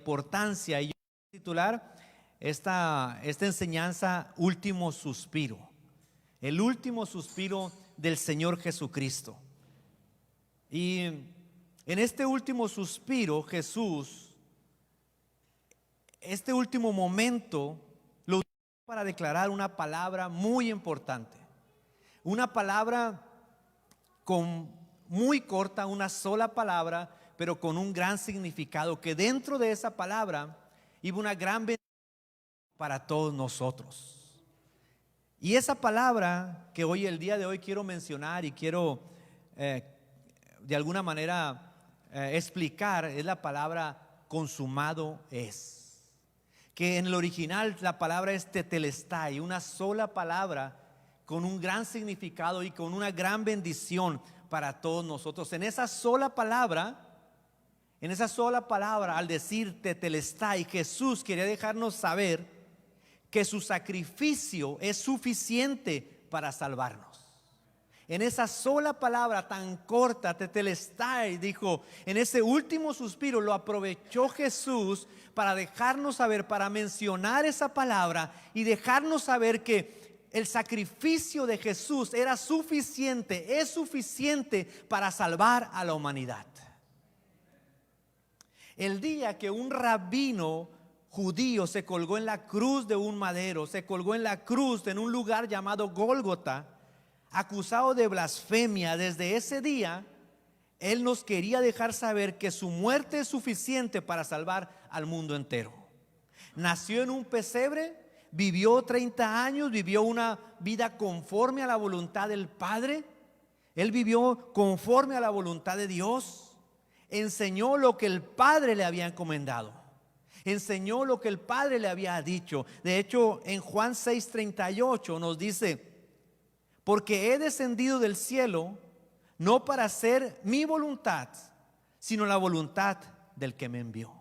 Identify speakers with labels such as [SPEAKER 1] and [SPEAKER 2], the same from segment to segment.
[SPEAKER 1] Importancia. Y yo voy a titular esta enseñanza Último Suspiro. El último suspiro del Señor Jesucristo. Y en este último suspiro Jesús, este último momento, lo utilizó para declarar una palabra muy importante. Una palabra muy corta, una sola palabra, pero con un gran significado, que dentro de esa palabra iba una gran bendición para todos nosotros. Y esa palabra que hoy, el día de hoy, quiero mencionar y quiero de alguna manera explicar, es la palabra consumado es. Que en el original la palabra es tetelestai, una sola palabra con un gran significado y con una gran bendición para todos nosotros. En esa sola palabra, al decir tetelestai, Jesús quería dejarnos saber que su sacrificio es suficiente para salvarnos. En esa sola palabra tan corta, tetelestai, dijo, en ese último suspiro lo aprovechó Jesús para dejarnos saber, para mencionar esa palabra y dejarnos saber que el sacrificio de Jesús era suficiente, es suficiente para salvar a la humanidad. El día que un rabino judío se colgó en la cruz de un madero, se colgó en la cruz en un lugar llamado Gólgota, acusado de blasfemia, desde ese día él nos quería dejar saber que su muerte es suficiente para salvar al mundo entero. Nació en un pesebre, vivió 30 años, vivió una vida conforme a la voluntad del Padre. Él vivió conforme a la voluntad de Dios. Enseñó lo que el Padre le había encomendado. Enseñó lo que el Padre le había dicho. De hecho, en Juan 6:38 nos dice: porque he descendido del cielo no para hacer mi voluntad, sino la voluntad del que me envió.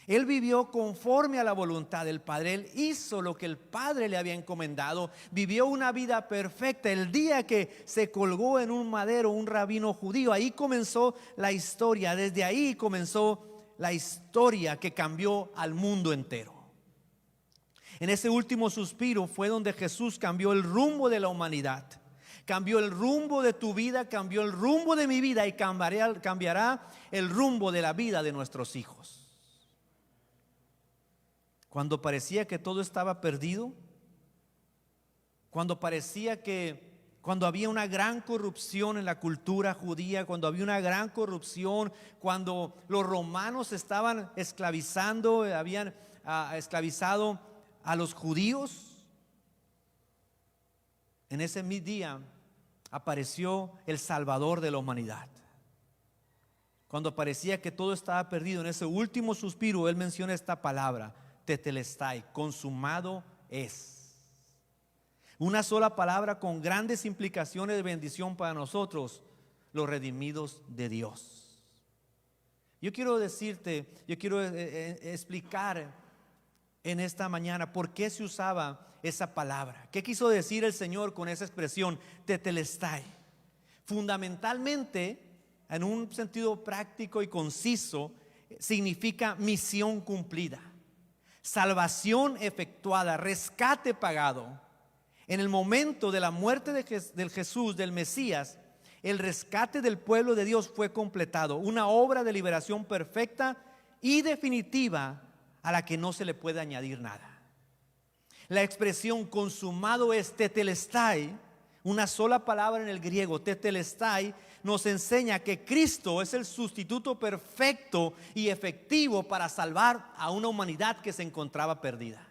[SPEAKER 1] Él vivió conforme a la voluntad del Padre. Él hizo lo que el Padre le había encomendado. Vivió una vida perfecta. El día que se colgó en un madero un rabino judío, ahí comenzó la historia. Desde ahí comenzó la historia que cambió al mundo entero. En ese último suspiro fue donde Jesús cambió el rumbo de la humanidad. Cambió el rumbo de tu vida, cambió el rumbo de mi vida y cambiará el rumbo de la vida de nuestros hijos. Cuando parecía que todo estaba perdido, cuando había una gran corrupción en la cultura judía, cuando había una gran corrupción, cuando los romanos estaban esclavizando, habían esclavizado a los judíos, en ese mismo día apareció el Salvador de la humanidad. Cuando parecía que todo estaba perdido, en ese último suspiro, Él menciona esta palabra: tetelestai, consumado es. Una sola palabra con grandes implicaciones de bendición para nosotros, los redimidos de Dios. Yo quiero explicar en esta mañana por qué se usaba esa palabra. ¿Qué quiso decir el Señor con esa expresión tetelestai? Fundamentalmente, en un sentido práctico y conciso, significa misión cumplida, salvación efectuada, rescate pagado. En el momento de la muerte del Jesús, del Mesías, el rescate del pueblo de Dios fue completado. Una obra de liberación perfecta y definitiva a la que no se le puede añadir nada. La expresión consumado es tetelestai, una sola palabra en el griego, tetelestai, nos enseña que Cristo es el sustituto perfecto y efectivo para salvar a una humanidad que se encontraba perdida.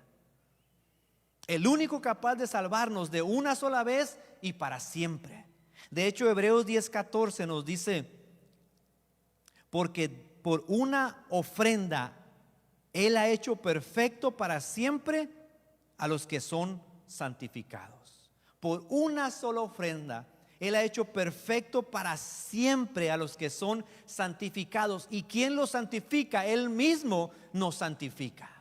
[SPEAKER 1] El único capaz de salvarnos de una sola vez y para siempre. De hecho, Hebreos 10:14 nos dice: porque por una ofrenda Él ha hecho perfecto para siempre a los que son santificados. Por una sola ofrenda Él ha hecho perfecto para siempre a los que son santificados. ¿Y quién los santifica? Él mismo nos santifica.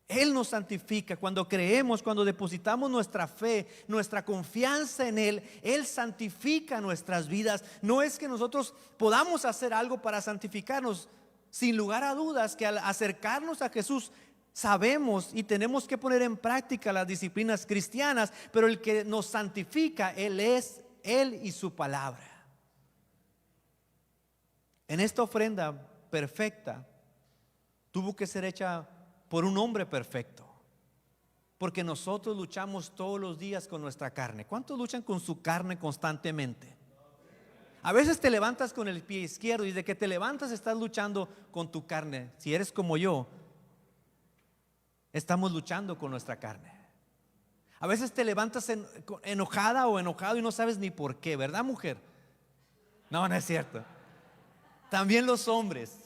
[SPEAKER 1] Él nos santifica cuando creemos, cuando depositamos nuestra fe, nuestra confianza en Él. Él santifica nuestras vidas. No es que nosotros podamos hacer algo para santificarnos, sin lugar a dudas que al acercarnos a Jesús sabemos y tenemos que poner en práctica las disciplinas cristianas, pero el que nos santifica, Él es Él y su palabra. En esta ofrenda perfecta tuvo que ser hecha por un hombre perfecto, porque nosotros luchamos todos los días con nuestra carne. ¿Cuántos luchan con su carne constantemente? A veces te levantas con el pie izquierdo y desde que te levantas estás luchando con tu carne. Si eres como yo, estamos luchando con nuestra carne. A veces te levantas enojada o enojado y no sabes ni por qué, ¿verdad, mujer? No, no es cierto. También los hombres.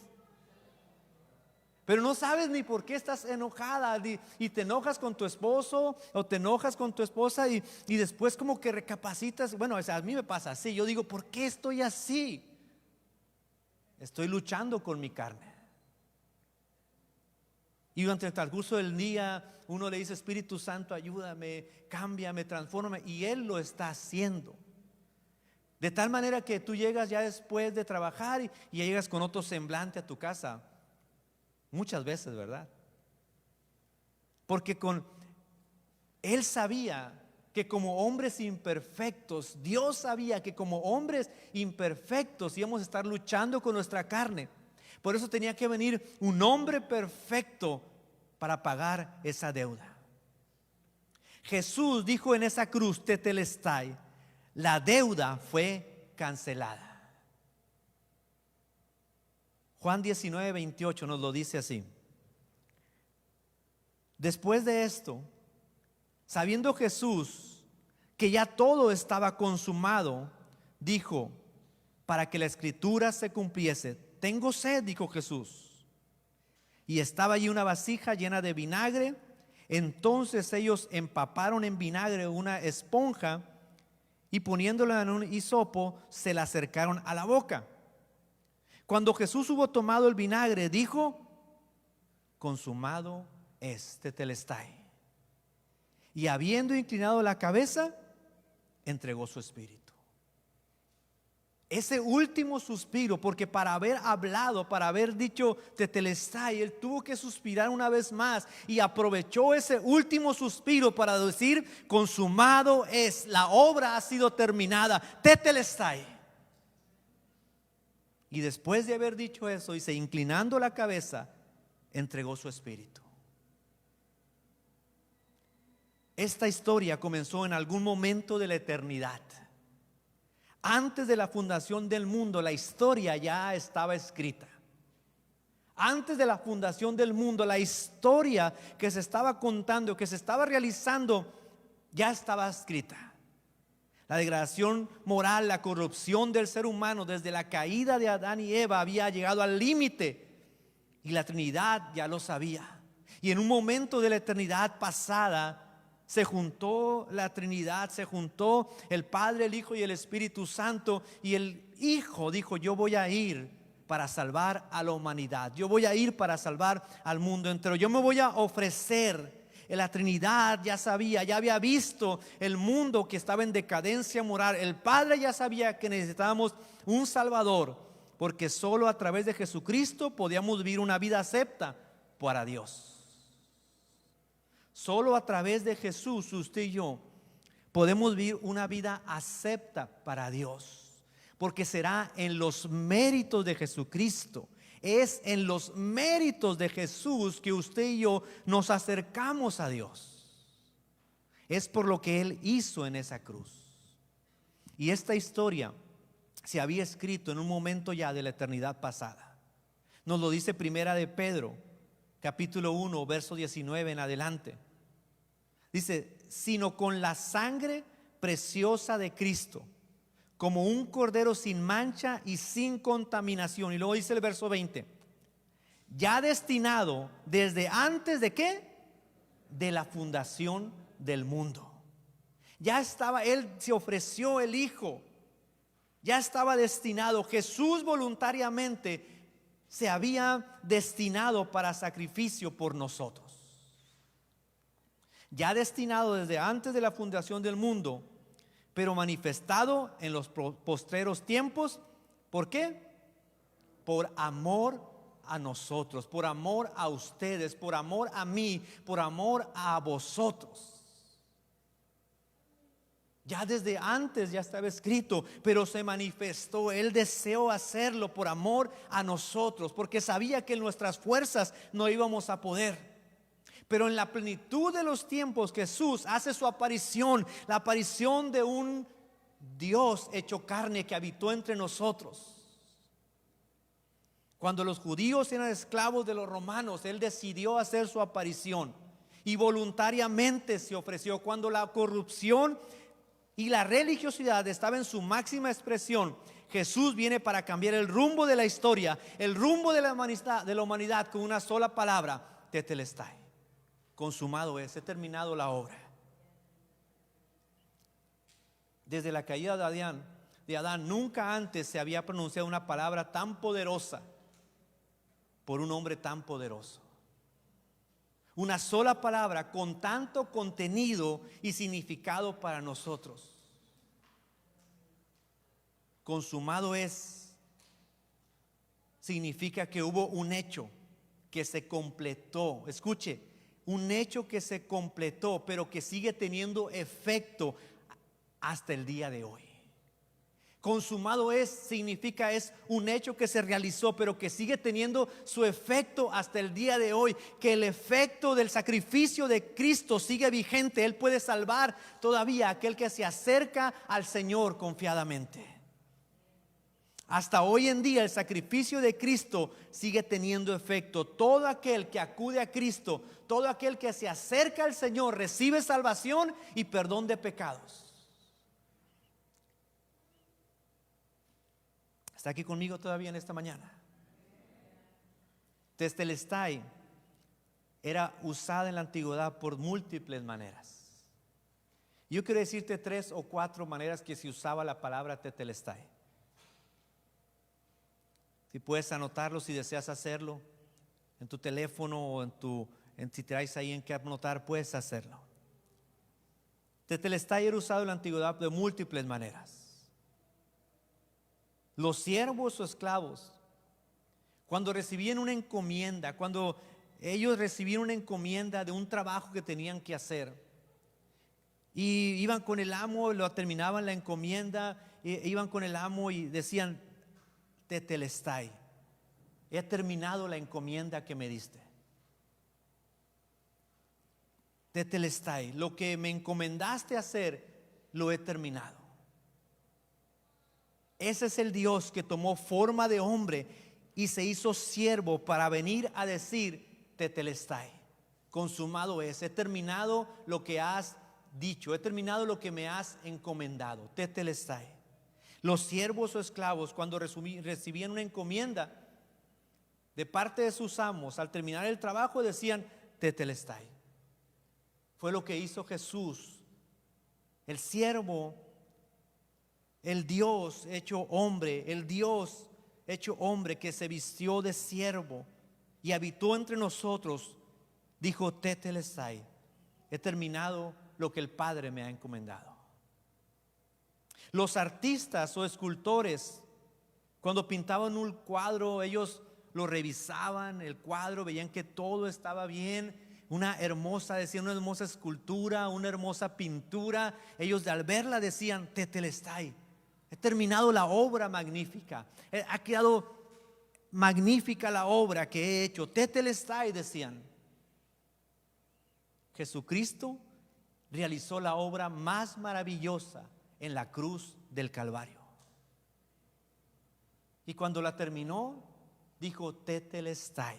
[SPEAKER 1] Pero no sabes ni por qué estás enojada y te enojas con tu esposo o te enojas con tu esposa y después como que recapacitas. Bueno, a mí me pasa así. Yo digo, ¿por qué estoy así? Estoy luchando con mi carne. Y durante el transcurso del día uno le dice, Espíritu Santo, ayúdame, cámbiame, transfórmame, y Él lo está haciendo. De tal manera que tú llegas ya después de trabajar y llegas con otro semblante a tu casa. Muchas veces, ¿verdad? Porque Él sabía que como hombres imperfectos, Dios sabía que como hombres imperfectos íbamos a estar luchando con nuestra carne. Por eso tenía que venir un hombre perfecto para pagar esa deuda. Jesús dijo en esa cruz, tetelestai, la deuda fue cancelada. Juan 19:28 nos lo dice así. Después de esto, sabiendo Jesús que ya todo estaba consumado, dijo, para que la escritura se cumpliese, tengo sed, dijo Jesús. Y estaba allí una vasija llena de vinagre. Entonces ellos empaparon en vinagre una esponja y poniéndola en un hisopo se la acercaron a la boca. Cuando Jesús hubo tomado el vinagre, dijo, consumado es, tetelestai. Y habiendo inclinado la cabeza, entregó su espíritu. Ese último suspiro, porque para haber hablado, para haber dicho tetelestai, Él tuvo que suspirar una vez más y aprovechó ese último suspiro para decir, consumado es, la obra ha sido terminada, tetelestai. Y después de haber dicho eso, dice, inclinando la cabeza, entregó su espíritu. Esta historia comenzó en algún momento de la eternidad. Antes de la fundación del mundo, la historia ya estaba escrita. Antes de la fundación del mundo, la historia que se estaba contando, que se estaba realizando, ya estaba escrita. La degradación moral, la corrupción del ser humano desde la caída de Adán y Eva había llegado al límite y la Trinidad ya lo sabía. Y en un momento de la eternidad pasada se juntó la Trinidad, se juntó el Padre, el Hijo y el Espíritu Santo, y el Hijo dijo, yo voy a ir para salvar a la humanidad, yo voy a ir para salvar al mundo entero, yo me voy a ofrecer. La Trinidad ya sabía, ya había visto el mundo que estaba en decadencia moral. El Padre ya sabía que necesitábamos un Salvador, porque solo a través de Jesucristo podíamos vivir una vida acepta para Dios. Solo a través de Jesús, usted y yo, podemos vivir una vida acepta para Dios, porque será en los méritos de Jesucristo. Es en los méritos de Jesús que usted y yo nos acercamos a Dios. Es por lo que Él hizo en esa cruz. Y esta historia se había escrito en un momento ya de la eternidad pasada. Nos lo dice Primera de Pedro, capítulo 1, verso 19 en adelante. Dice, sino con la sangre preciosa de Cristo, como un cordero sin mancha y sin contaminación. Y luego dice el verso 20, ya destinado desde antes de ¿qué? De la fundación del mundo. Ya estaba, Él se ofreció, el Hijo, ya estaba destinado. Jesús voluntariamente se había destinado para sacrificio por nosotros. Ya destinado desde antes de la fundación del mundo, pero manifestado en los postreros tiempos. ¿Por qué? Por amor a nosotros, por amor a ustedes, por amor a mí, por amor a vosotros. Ya desde antes ya estaba escrito, pero se manifestó. Él deseó hacerlo por amor a nosotros, porque sabía que en nuestras fuerzas no íbamos a poder. Pero en la plenitud de los tiempos Jesús hace su aparición, la aparición de un Dios hecho carne que habitó entre nosotros. Cuando los judíos eran esclavos de los romanos, Él decidió hacer su aparición y voluntariamente se ofreció. Cuando la corrupción y la religiosidad estaba en su máxima expresión, Jesús viene para cambiar el rumbo de la historia, el rumbo de la humanidad con una sola palabra: tetelestai. Consumado es, he terminado la obra. Desde la caída de Adán, nunca antes se había pronunciado una palabra tan poderosa por un hombre tan poderoso. Una sola palabra con tanto contenido y significado para nosotros. Consumado es significa que hubo un hecho que se completó. Escuche, un hecho que se completó, pero que sigue teniendo efecto hasta el día de hoy. Consumado es significa es un hecho que se realizó, pero que sigue teniendo su efecto hasta el día de hoy. Que el efecto del sacrificio de Cristo sigue vigente. Él puede salvar todavía a aquel que se acerca al Señor confiadamente. Hasta hoy en día el sacrificio de Cristo sigue teniendo efecto. Todo aquel que acude a Cristo, todo aquel que se acerca al Señor, recibe salvación y perdón de pecados. ¿Está aquí conmigo todavía en esta mañana? Tetelestai era usada en la antigüedad por múltiples maneras. Yo quiero decirte 3 o 4 maneras que se usaba la palabra tetelestai. Si puedes anotarlo, si deseas hacerlo en tu teléfono o si traes ahí en que anotar, puedes hacerlo. Tetelestai era usado en la antigüedad de múltiples maneras. Los siervos o esclavos, cuando recibían una encomienda, cuando ellos recibían una encomienda de un trabajo que tenían que hacer, y iban con el amo, lo terminaban la encomienda, iban con el amo y decían: tetelestai, he terminado la encomienda que me diste. Tetelestai, lo que me encomendaste hacer, lo he terminado. Ese es el Dios que tomó forma de hombre y se hizo siervo para venir a decir: tetelestai, consumado es, he terminado lo que has dicho, he terminado lo que me has encomendado. Tetelestai. Los siervos o esclavos, cuando recibían una encomienda de parte de sus amos, al terminar el trabajo decían: tetelestai. Fue lo que hizo Jesús, el siervo, el Dios hecho hombre, el Dios hecho hombre que se vistió de siervo y habitó entre nosotros. Dijo: tetelestai, he terminado lo que el Padre me ha encomendado. Los artistas o escultores, cuando pintaban un cuadro, ellos lo revisaban, el cuadro, veían que todo estaba bien. Una hermosa escultura, una hermosa pintura. Ellos al verla decían: tetelestai, he terminado la obra magnífica. Ha quedado magnífica la obra que he hecho. Tetelestai, decían. Jesucristo realizó la obra más maravillosa en la cruz del Calvario. Y cuando la terminó, dijo: tetelestai,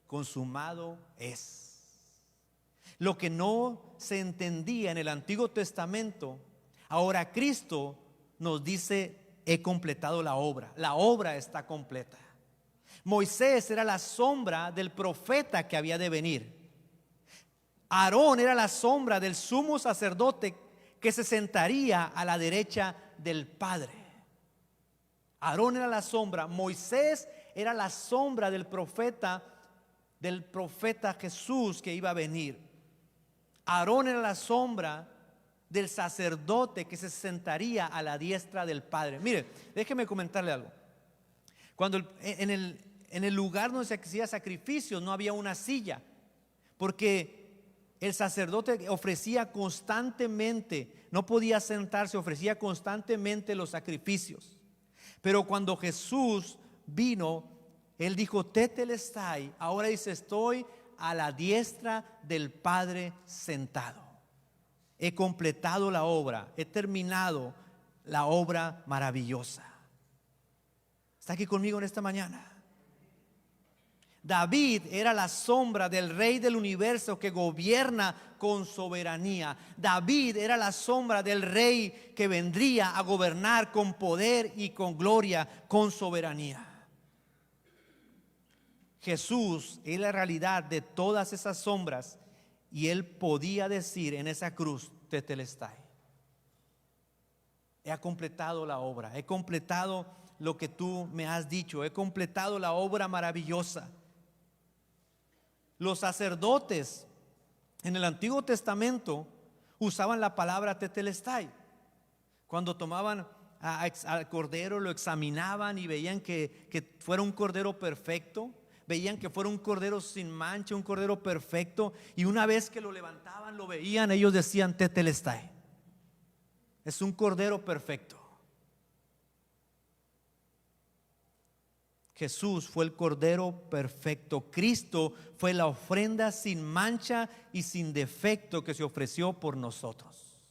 [SPEAKER 1] consumado es. Lo que no se entendía en el Antiguo Testamento, ahora Cristo nos dice: he completado la obra está completa. Moisés era la sombra del profeta que había de venir. Aarón era la sombra del sumo sacerdote que se sentaría a la derecha del Padre. Aarón era la sombra, Moisés era la sombra del profeta Jesús que iba a venir. Aarón era la sombra del sacerdote que se sentaría a la diestra del Padre. Mire, déjeme comentarle algo. Cuando en en el lugar donde se hacía sacrificios no había una silla, porque el sacerdote ofrecía constantemente, no podía sentarse, ofrecía constantemente los sacrificios. Pero cuando Jesús vino, Él dijo: Tetelestai, ahora dice: estoy a la diestra del Padre sentado. He completado la obra, he terminado la obra maravillosa. ¿Está aquí conmigo en esta mañana? David era la sombra del Rey del universo que gobierna con soberanía. David era la sombra del Rey que vendría a gobernar con poder y con gloria, con soberanía. Jesús es la realidad de todas esas sombras, y Él podía decir en esa cruz: Tetelestai, he completado la obra, he completado lo que tú me has dicho, he completado la obra maravillosa. Los sacerdotes en el Antiguo Testamento usaban la palabra tetelestai. Cuando tomaban al cordero, lo examinaban y veían que fuera un cordero perfecto, veían que fuera un cordero sin mancha, un cordero perfecto, y una vez que lo levantaban, lo veían, ellos decían: tetelestai, es un cordero perfecto. Jesús fue el cordero perfecto. Cristo fue la ofrenda sin mancha y sin defecto que se ofreció por nosotros.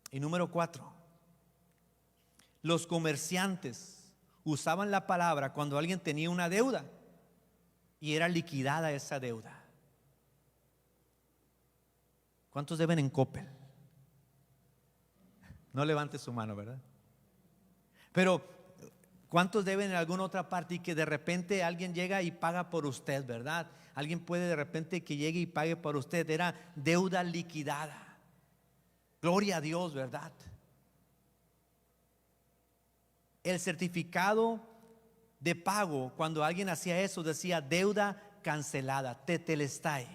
[SPEAKER 1] Y número 4, los comerciantes usaban la palabra cuando alguien tenía una deuda y era liquidada esa deuda. ¿Cuántos deben en Coppel? No levante su mano, ¿verdad? Pero ¿cuántos deben en alguna otra parte y que de repente alguien llega y paga por usted, verdad? Alguien puede de repente que llegue y pague por usted. Era deuda liquidada. Gloria a Dios, ¿verdad? El certificado de pago, cuando alguien hacía eso, decía: deuda cancelada, tetelestai.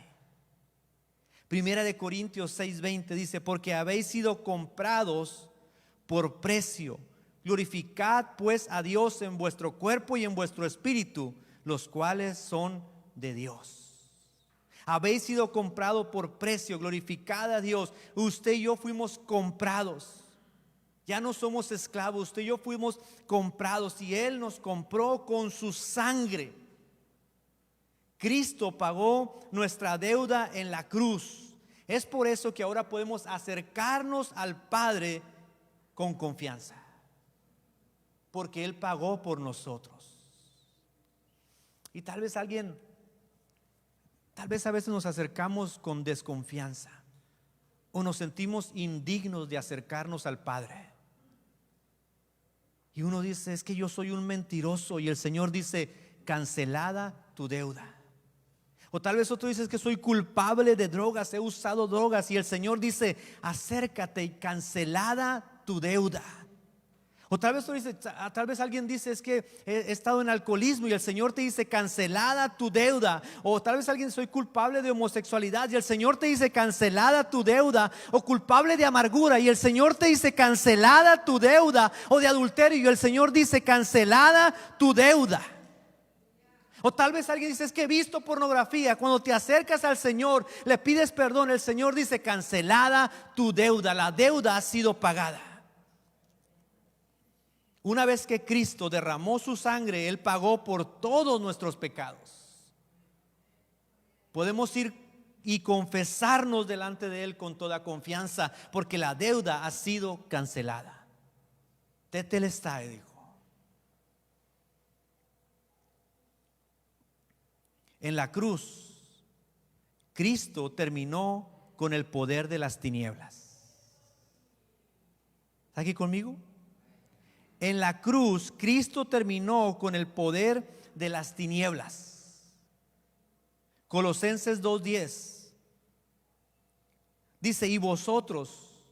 [SPEAKER 1] Primera de Corintios 6:20 dice: porque habéis sido comprados por precio. Glorificad pues a Dios en vuestro cuerpo y en vuestro espíritu, los cuales son de Dios. Habéis sido comprado por precio. Glorificad a Dios. Usted y yo fuimos comprados. Ya no somos esclavos. Usted y yo fuimos comprados, y Él nos compró con su sangre. Cristo pagó nuestra deuda en la cruz. Es por eso que ahora podemos acercarnos al Padre con confianza, porque Él pagó por nosotros. Y tal vez a veces nos acercamos con desconfianza, o nos sentimos indignos de acercarnos al Padre. Y uno dice: es que yo soy un mentiroso, y el Señor dice: cancelada tu deuda. O tal vez otro dice: es que soy culpable de drogas, he usado drogas, y el Señor dice: acércate y cancelada tu deuda. O tal vez alguien dice: es que he estado en alcoholismo, y el Señor te dice: cancelada tu deuda. O tal vez alguien: soy culpable de homosexualidad, y el Señor te dice: cancelada tu deuda. O culpable de amargura, y el Señor te dice: cancelada tu deuda. O de adulterio, y el Señor dice: cancelada tu deuda. O tal vez alguien dice: es que he visto pornografía. Cuando te acercas al Señor, le pides perdón, el Señor dice: cancelada tu deuda. La deuda ha sido pagada. Una vez que Cristo derramó su sangre, Él pagó por todos nuestros pecados. Podemos ir y confesarnos delante de Él con toda confianza, porque la deuda ha sido cancelada. Tetelestai, dijo. En la cruz, Cristo terminó con el poder de las tinieblas. ¿Está aquí conmigo? En la cruz, Cristo terminó con el poder de las tinieblas. Colosenses 2:10 dice: y vosotros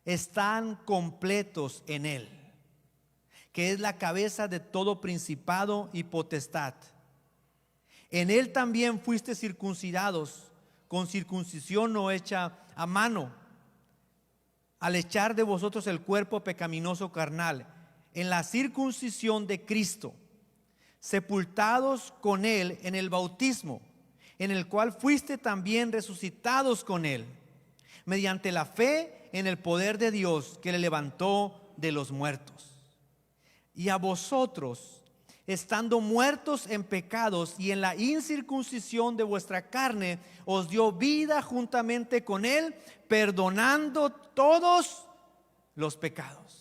[SPEAKER 1] están completos en Él, que es la cabeza de todo principado y potestad. En Él también fuiste circuncidados con circuncisión no hecha a mano, al echar de vosotros el cuerpo pecaminoso carnal, en la circuncisión de Cristo, sepultados con Él en el bautismo, en el cual fuiste también resucitados con Él, mediante la fe en el poder de Dios que le levantó de los muertos. Y a vosotros, estando muertos en pecados y en la incircuncisión de vuestra carne, os dio vida juntamente con Él, perdonando todos los pecados,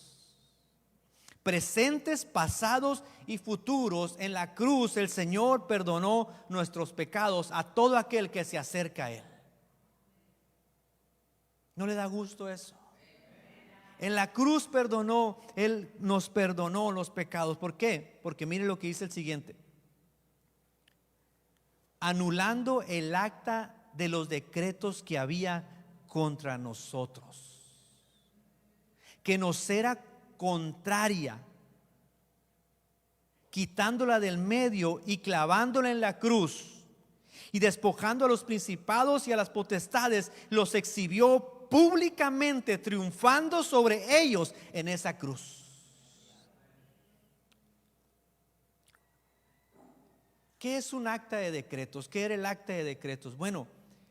[SPEAKER 1] presentes, pasados y futuros. En la cruz el Señor perdonó nuestros pecados a todo aquel que se acerca a Él. ¿No le da gusto eso? En la cruz perdonó, Él nos perdonó los pecados. ¿Por qué? Porque mire lo que dice el siguiente: anulando el acta de los decretos que había contra nosotros, que nos era contraria, quitándola del medio y clavándola en la cruz, y despojando a los principados y a las potestades, los exhibió públicamente, triunfando sobre ellos en esa cruz. ¿Qué es un acta de decretos? ¿Qué era el acta de decretos? Bueno,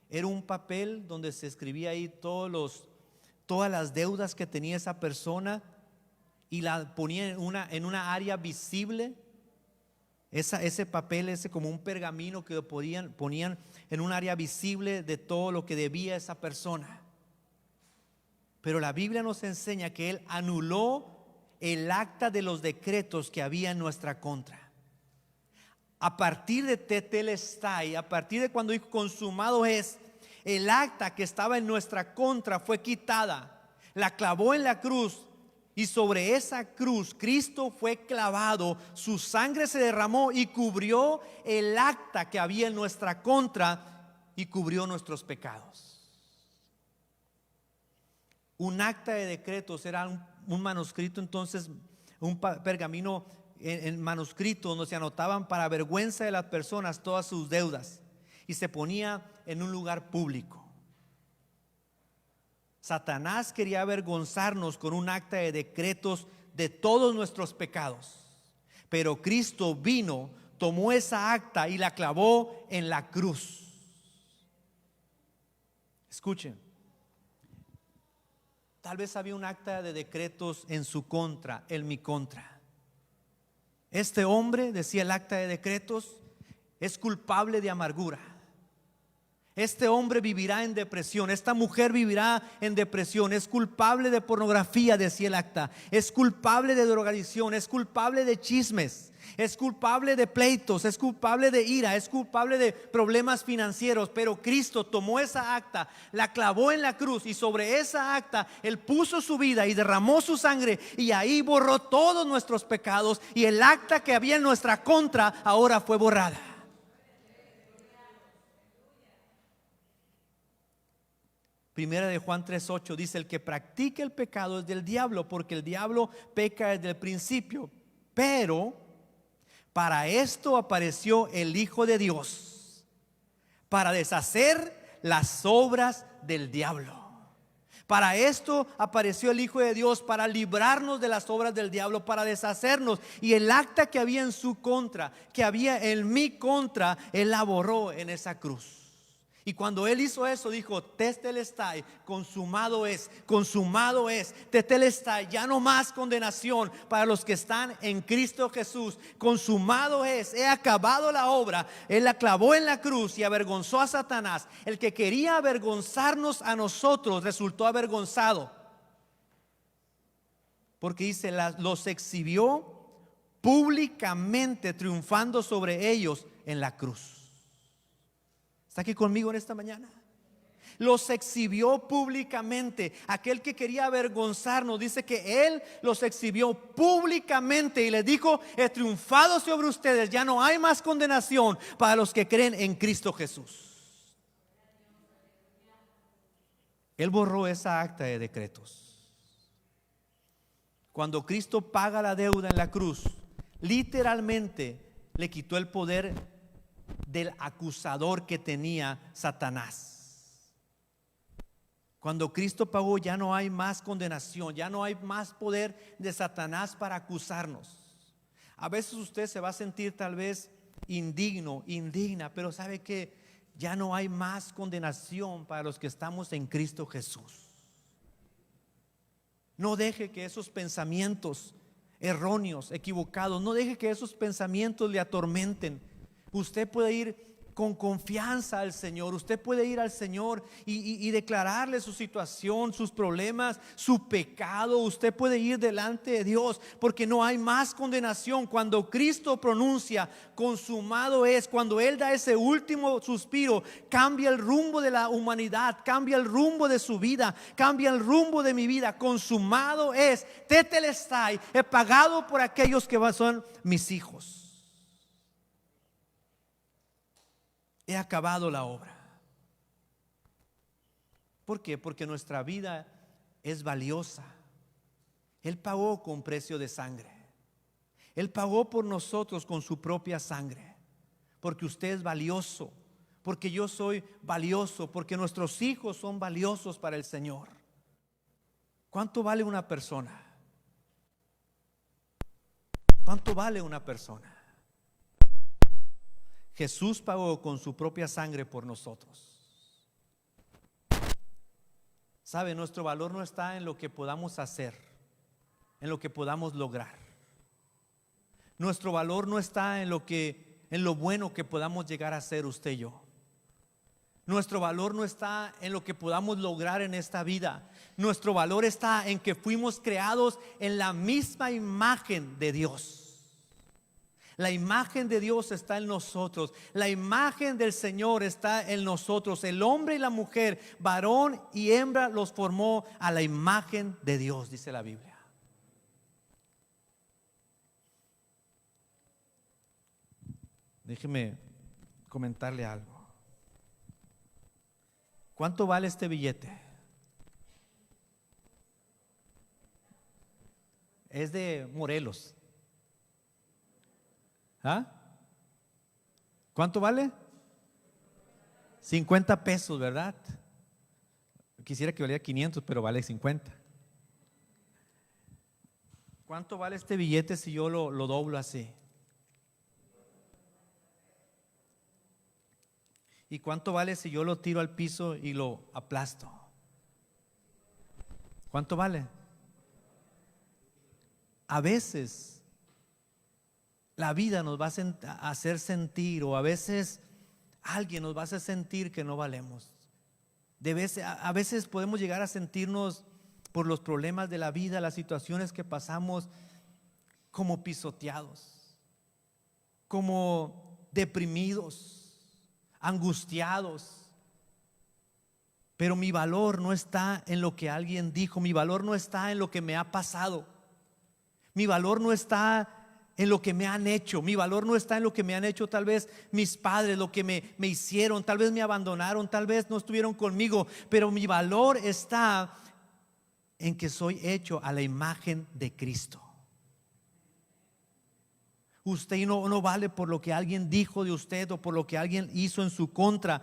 [SPEAKER 1] era un papel donde se escribía ahí todas las deudas que tenía esa persona, y la ponía en una área visible. Ese papel, ese como un pergamino que ponían en un área visible de todo lo que debía esa persona. Pero la Biblia nos enseña que Él anuló el acta de los decretos que había en nuestra contra. A partir de Tetelestai, a partir de cuando dijo consumado es, el acta que estaba en nuestra contra fue quitada, la clavó en la cruz, y sobre esa cruz Cristo fue clavado, su sangre se derramó y cubrió el acta que había en nuestra contra y cubrió nuestros pecados. Un acta de decretos era un manuscrito, entonces un pergamino en manuscrito donde se anotaban para vergüenza de las personas todas sus deudas, y se ponía en un lugar público. Satanás quería avergonzarnos con un acta de decretos de todos nuestros pecados, pero Cristo vino, tomó esa acta y la clavó en la cruz. Escuchen, tal vez había un acta de decretos en su contra, en mi contra. Este hombre, decía el acta de decretos, es culpable de amargura. Este hombre vivirá en depresión, esta mujer vivirá en depresión, es culpable de pornografía, decía el acta, es culpable de drogadicción, es culpable de chismes, es culpable de pleitos, es culpable de ira, es culpable de problemas financieros. Pero Cristo tomó esa acta, la clavó en la cruz, y sobre esa acta Él puso su vida y derramó su sangre, y ahí borró todos nuestros pecados, y el acta que había en nuestra contra ahora fue borrada. Primera de Juan 3:8 dice: el que practica el pecado es del diablo, porque el diablo peca desde el principio. Pero para esto apareció el Hijo de Dios, para deshacer las obras del diablo. Para esto apareció el Hijo de Dios, para librarnos de las obras del diablo, para deshacernos. Y el acta que había en su contra, que había en mi contra, Él la borró en esa cruz. Y cuando Él hizo eso, dijo: Tetelestai, consumado es, Tetelestai, ya no más condenación para los que están en Cristo Jesús. Consumado es, he acabado la obra. Él la clavó en la cruz y avergonzó a Satanás. El que quería avergonzarnos a nosotros resultó avergonzado, porque dice, los exhibió públicamente, triunfando sobre ellos en la cruz. ¿Está aquí conmigo en esta mañana? Los exhibió públicamente. Aquel que quería avergonzarnos, dice que Él los exhibió públicamente y les dijo: he triunfado sobre ustedes, ya no hay más condenación para los que creen en Cristo Jesús. Él borró esa acta de decretos. Cuando Cristo paga la deuda en la cruz, literalmente le quitó el poder del acusador que tenía Satanás. Cuando Cristo pagó, ya no hay más condenación, ya no hay más poder de Satanás para acusarnos. A veces usted se va a sentir tal vez indigno, indigna, pero sabe que ya no hay más condenación para los que estamos en Cristo Jesús. No deje que esos pensamientos erróneos, equivocados, no deje que esos pensamientos le atormenten. Usted puede ir con confianza al Señor. Usted puede ir al Señor y declararle su situación, sus problemas, su pecado. Usted puede ir delante de Dios, porque no hay más condenación. Cuando Cristo pronuncia consumado es, cuando Él da ese último suspiro, cambia el rumbo de la humanidad, cambia el rumbo de su vida, cambia el rumbo de mi vida. Consumado es, tetelestai, he pagado por aquellos que son mis hijos. He acabado la obra. ¿Por qué? Porque nuestra vida es valiosa. Él pagó con precio de sangre. Él pagó por nosotros con su propia sangre. Porque usted es valioso, porque yo soy valioso, porque nuestros hijos son valiosos para el Señor. ¿Cuánto vale una persona? ¿Cuánto vale una persona? Jesús pagó con su propia sangre por nosotros. ¿Sabe? Nuestro valor no está en lo que podamos hacer, en lo que podamos lograr. Nuestro valor no está en lo bueno que podamos llegar a ser usted y yo. Nuestro valor no está en lo que podamos lograr en esta vida. Nuestro valor está en que fuimos creados en la misma imagen de Dios. La imagen de Dios está en nosotros. La imagen del Señor está en nosotros. El hombre y la mujer, varón y hembra, los formó a la imagen de Dios, dice la Biblia. Déjeme comentarle algo. ¿Cuánto vale este billete? Es de Morelos. ¿Ah? ¿Cuánto vale? 50 pesos, ¿verdad? Quisiera que valiera 500, pero vale 50. ¿Cuánto vale este billete si yo lo doblo así? ¿Y cuánto vale si yo lo tiro al piso y lo aplasto? ¿Cuánto vale? A veces la vida nos va a hacer sentir, o a veces alguien nos va a hacer sentir que no valemos. A veces podemos llegar a sentirnos, por los problemas de la vida, las situaciones que pasamos, como pisoteados, como deprimidos, angustiados. Pero mi valor no está en lo que alguien dijo. Mi valor no está en lo que me ha pasado. Mi valor no está en lo que me han hecho. Mi valor no está en lo que me han hecho tal vez mis padres, lo que me hicieron. Tal vez me abandonaron, tal vez no estuvieron conmigo. Pero mi valor está en que soy hecho a la imagen de Cristo. Usted no vale por lo que alguien dijo de usted o por lo que alguien hizo en su contra.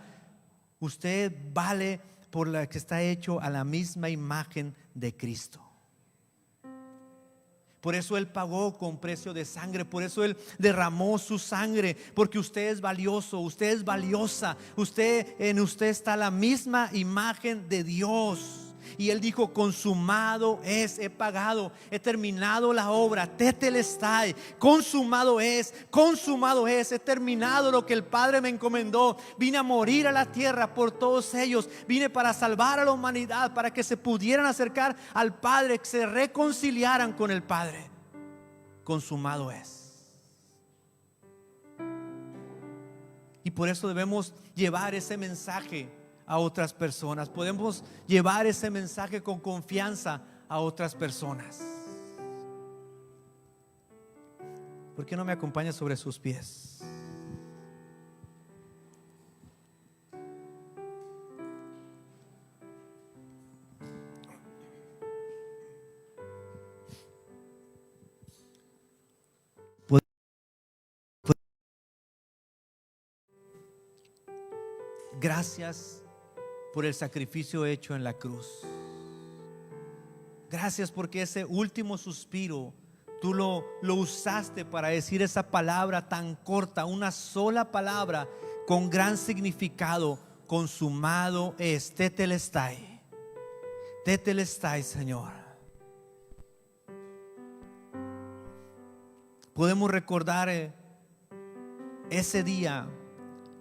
[SPEAKER 1] Usted vale por la que está hecho a la misma imagen de Cristo. Por eso Él pagó con precio de sangre. Por eso Él derramó su sangre. Porque usted es valioso, usted es valiosa. En usted está la misma imagen de Dios. Y Él dijo: consumado es, he pagado, he terminado la obra, tetelestai, consumado es, he terminado lo que el Padre me encomendó. Vine a morir a la tierra por todos ellos, vine para salvar a la humanidad, para que se pudieran acercar al Padre, que se reconciliaran con el Padre. Consumado es. Y por eso debemos llevar ese mensaje a otras personas. Podemos llevar ese mensaje con confianza a otras personas. ¿Por qué no me acompaña sobre sus pies? Gracias por el sacrificio hecho en la cruz. Gracias porque ese último suspiro Tú lo usaste para decir esa palabra tan corta, una sola palabra con gran significado. Consumado es. Tetelestai. Tetelestai, Señor. Podemos recordar ese día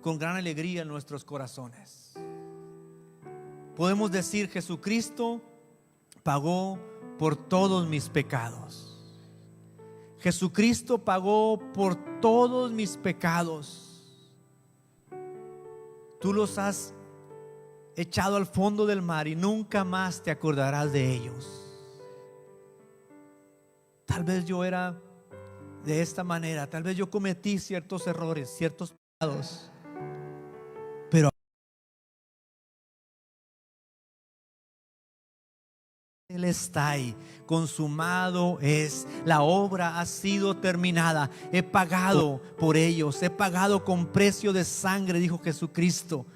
[SPEAKER 1] con gran alegría en nuestros corazones. Podemos decir: Jesucristo pagó por todos mis pecados. Jesucristo pagó por todos mis pecados. Tú los has echado al fondo del mar y nunca más te acordarás de ellos. Tal vez yo era de esta manera, tal vez yo cometí ciertos errores, ciertos pecados, pero Él está ahí. Consumado es. La obra ha sido terminada. He pagado por ellos. He pagado con precio de sangre, dijo Jesucristo.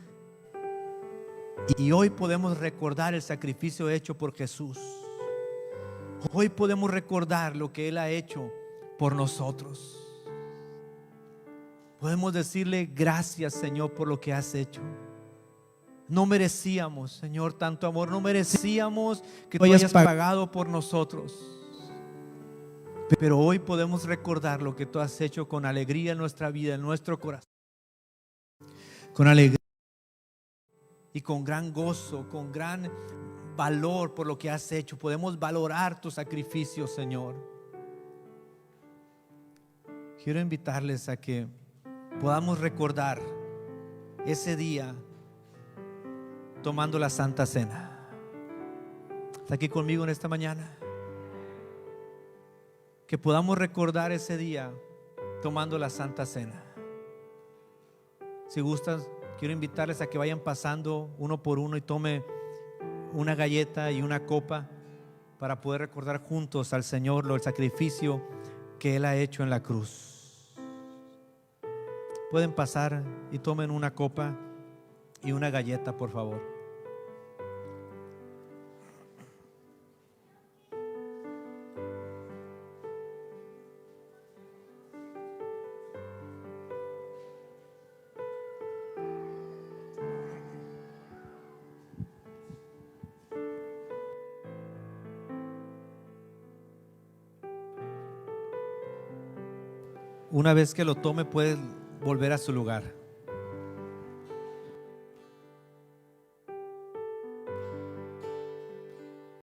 [SPEAKER 1] Y hoy podemos recordar el sacrificio hecho por Jesús. Hoy podemos recordar lo que Él ha hecho por nosotros. Podemos decirle: gracias, Señor, por lo que has hecho. No merecíamos, Señor, tanto amor. No merecíamos que tú hayas pagado por nosotros. Pero hoy podemos recordar lo que tú has hecho con alegría en nuestra vida, en nuestro corazón. Con alegría y con gran gozo, con gran valor por lo que has hecho. Podemos valorar tu sacrificio, Señor. Quiero invitarles a que podamos recordar ese día tomando la Santa Cena. ¿Está aquí conmigo en esta mañana? Que podamos recordar ese día tomando la Santa Cena. Si gustan, quiero invitarles a que vayan pasando uno por uno y tome una galleta y una copa para poder recordar juntos al Señor el sacrificio que Él ha hecho en la cruz. Pueden pasar y tomen una copa y una galleta, por favor. Una vez que lo tome, puede volver a su lugar.